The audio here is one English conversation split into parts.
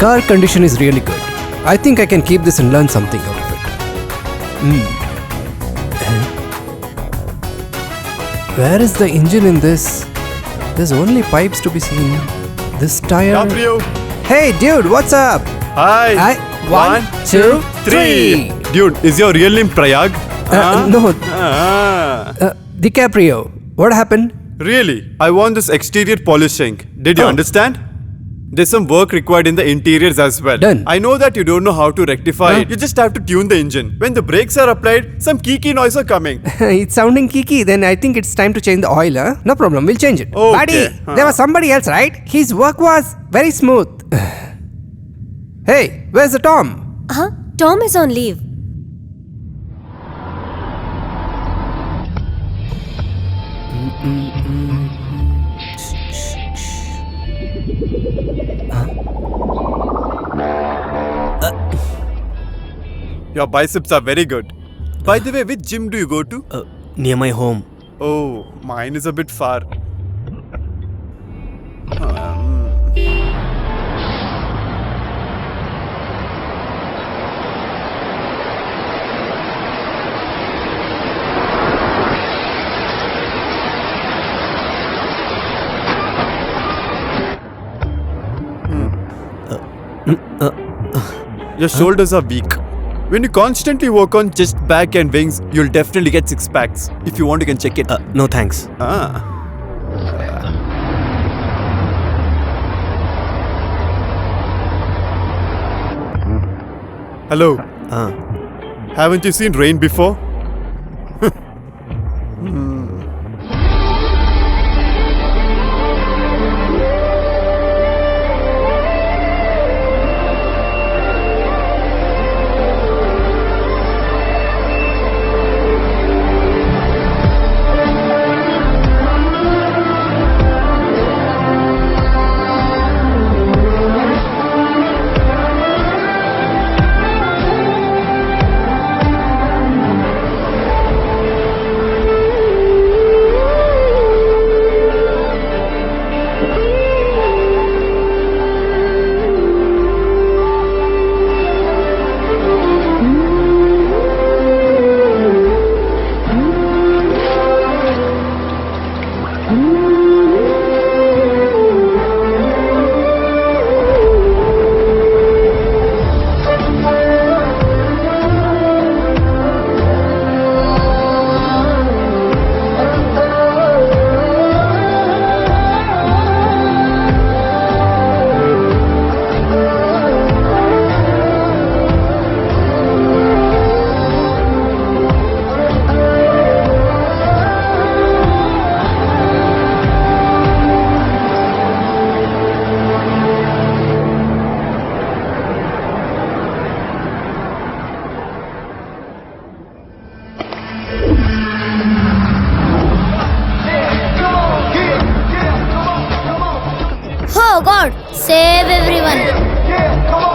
car condition is really good. I think I can keep this and learn something out of it. Where is the engine in this? There's only pipes to be seen. This tire... Gabriel. Hey dude, what's up? Hi. One, two, three. Dude, is your real name Prayag? No, Ah. DiCaprio. What happened? Really? I want this exterior polishing. Did you Oh. understand? There's some work required in the interiors as well. Done. I know that you don't know how to rectify Huh? it. You just have to tune the engine. When the brakes are applied, some kiki noise are coming. It's sounding kiki. Then I think it's time to change the oil, huh? No problem, we'll change it. Okay. Buddy, there was somebody else, right? His work was very smooth. Hey, where's the Tom? Huh? Tom is on leave. Your biceps are very good. By the way, which gym do you go to? Near my home. Oh, mine is a bit far. Your shoulders are weak. When you constantly work on chest, back and wings, you'll definitely get six packs. If you want, you can check it. No thanks. Ah. Hello. Uh, Haven't you seen rain before? Oh God, save everyone.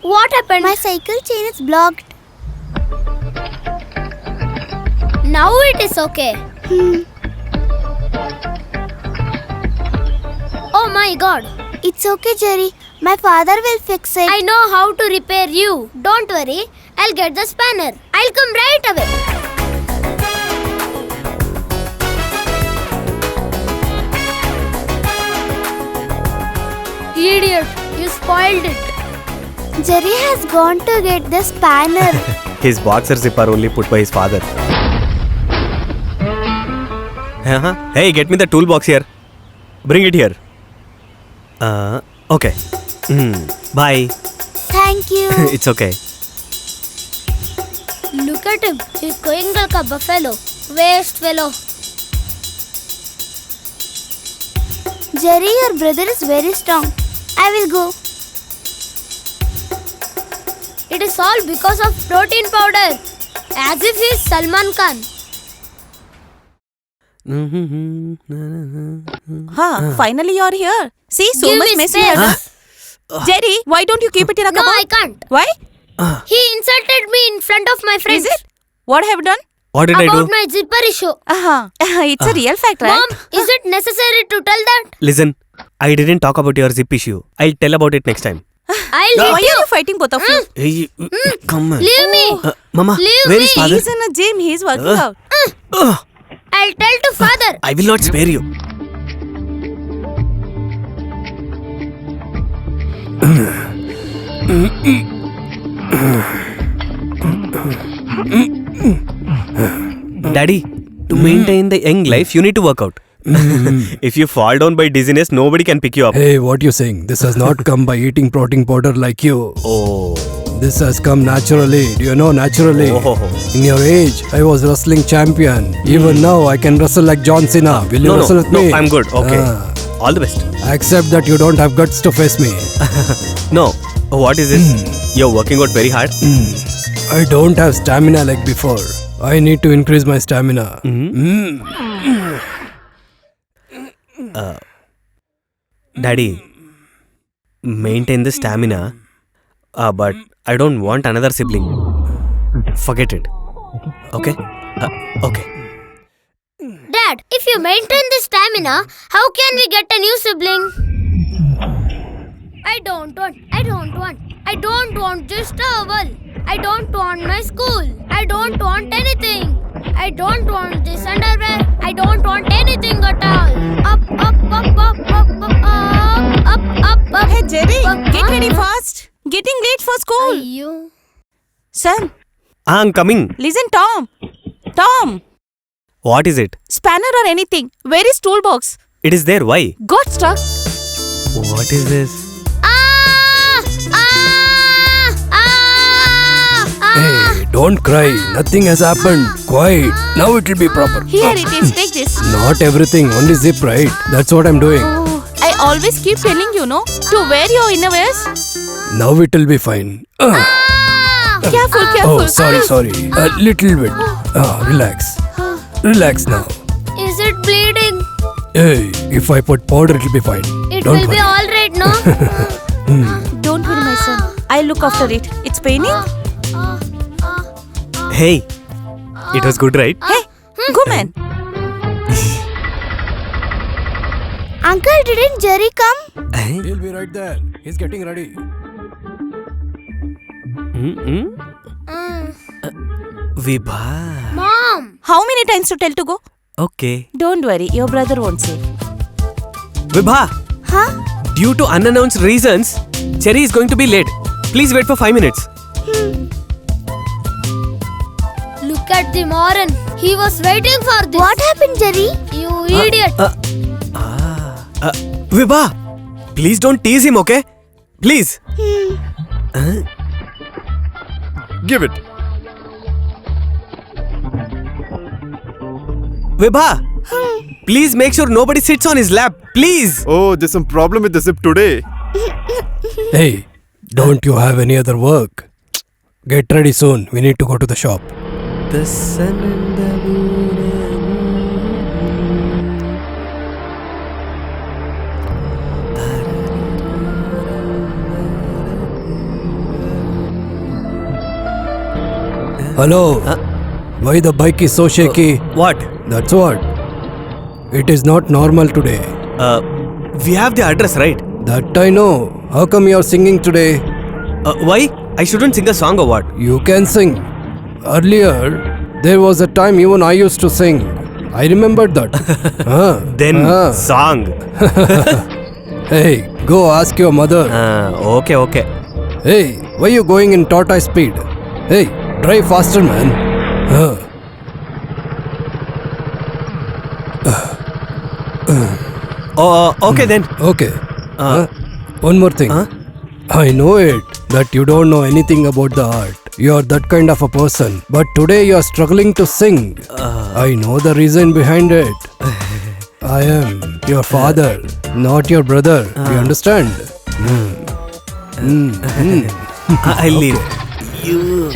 What happened? My cycle chain is blocked. Now it is okay. Oh my God. It's okay, Jerry. My father will fix it. I know how to repair you. Don't worry. I'll get the spanner. I'll come right away. Idiot. You spoiled it. Jerry has gone to get the spanner. his boxer zip are only put by his father. Hey, get me the toolbox here. Bring it here. Okay. Bye. Thank you. It's okay. Look at him. He's going like a buffalo. Waste fellow. Jerry, your brother is very strong. I will go. It is all because of protein powder. as if he's Salman Khan. Finally you're here. See, so Give much me mess space. here. Jerry, why don't you keep it in a No, cupboard? I can't. Why? He insulted me in front of my friends. Is it? What have you done? What did I About do? my zipper issue. It's a real fact, right? Mom, is it necessary to tell that? Listen, I didn't talk about your zip issue. I'll tell about it next time. I'll Why hit are you. you fighting both of you? Hey, come on. Leave me. Mama, Leave where me. is father? He's in a gym. He's working out. I'll tell to father. I will not spare you. Daddy, to maintain the young life, you need to work out. If you fall down by dizziness, nobody can pick you up. Hey, what you saying? This has not come by eating protein powder like you. Oh. This has come naturally. Do you know naturally? Oh. In your age, I was wrestling champion. Even now, I can wrestle like John Cena. Will you wrestle with me? I'm good. Okay. Ah. All the best. Accept that you don't have guts to face me. No. What is this? You're working out very hard. I don't have stamina like before. I need to increase my stamina. Daddy, maintain the stamina. But I don't want another sibling. Forget it. Okay? Okay. Dad, if you maintain this stamina, how can we get a new sibling? I don't want this towel. I don't want my school. I don't want anything. I don't want this underwear. I don't want anything at all. Up, up, up, up, up, up, up, up, up. Hey, Jerry, get ready fast. Getting late for school. You. Son, I'm coming. listen, Tom. Tom, What is it? spanner or anything. Where is toolbox? It is there. Why? Got stuck. What is this? Ah! Ah! Ah! Ah! Hey, don't cry. Nothing has happened. Quiet. Now it will be proper. Here it is. Take this. Not everything. Only zip, right? That's what I'm doing. Oh, I always keep telling you, no, to wear your innerwears. Now it will be fine. Careful, careful. Oh, sorry. A little bit. Relax. Relax now. Is it bleeding? Hey, if I put powder, it will be fine. It Don't will be worry. alright, no? Don't worry, my son. I'll look after it. It's paining. Hey, it was good, right? Hey, go man. Uncle, didn't Jerry come? He'll be right there. He's getting ready. Vibha. Mom! How many times to tell to go? Okay. Don't worry, your brother won't say. Vibha, Huh? due to unannounced reasons, Cherry is going to be late. Please wait for 5 minutes. Look at the Moran. He was waiting for this. What happened, Jerry? You idiot. Vibha, please don't tease him, okay? Please. Give it. Vibha, please make sure nobody sits on his lap. Please. Oh, there's some problem with the zip today. Hey, don't you have any other work? Get ready soon. We need to go to the shop. The sun and the moon. Hello. Why the bike is so shaky? What? That's what. It is not normal today. We have the address, right? That I know. How come you are singing today? Why? I shouldn't sing a song or what? You can sing. Earlier, there was a time even I used to sing. I remembered that. Then, Ah. song. Hey, go ask your mother. Okay. Hey, why you going in tortoise speed? Hey, drive faster, man. Okay then. Okay. One more thing. I know it that you don't know anything about the art. You are that kind of a person. But today you are struggling to sing. I know the reason behind it. I am your father, not your brother. You understand? I'll leave. You.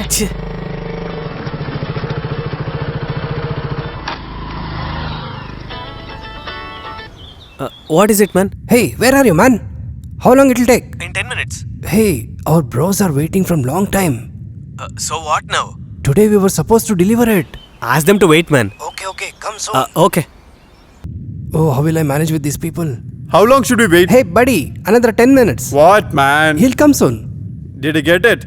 What is it, man? Hey, where are you, man? How long it'll take? In 10 minutes. Hey, our bros are waiting from long time. So what now? Today we were supposed to deliver it. Ask them to wait, man. Okay, come soon. Okay. Oh, how will I manage with these people? How long should we wait? Hey, buddy, another 10 minutes. What, man? He'll come soon. Did you get it?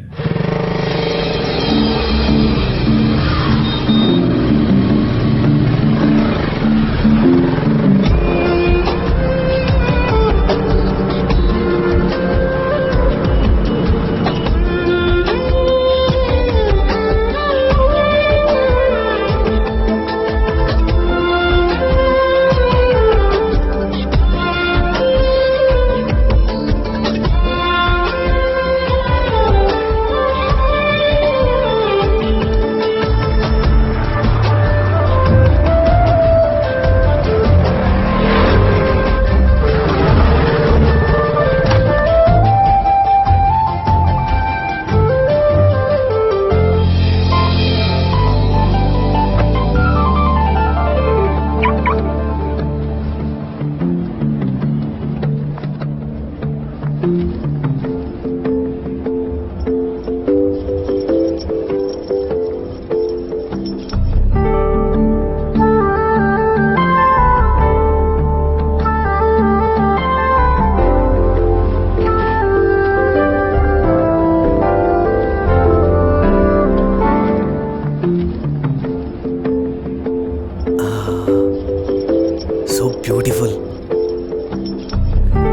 So beautiful.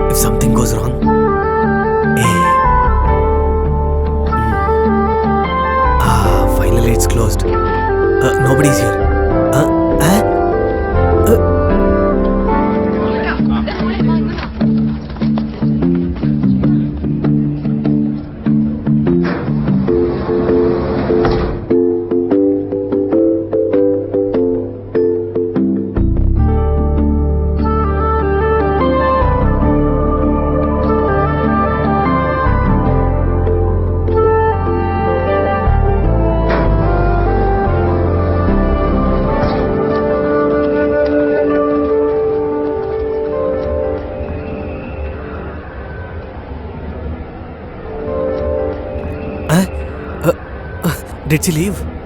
If something goes wrong, finally it's closed. Nobody's here. Did she leave?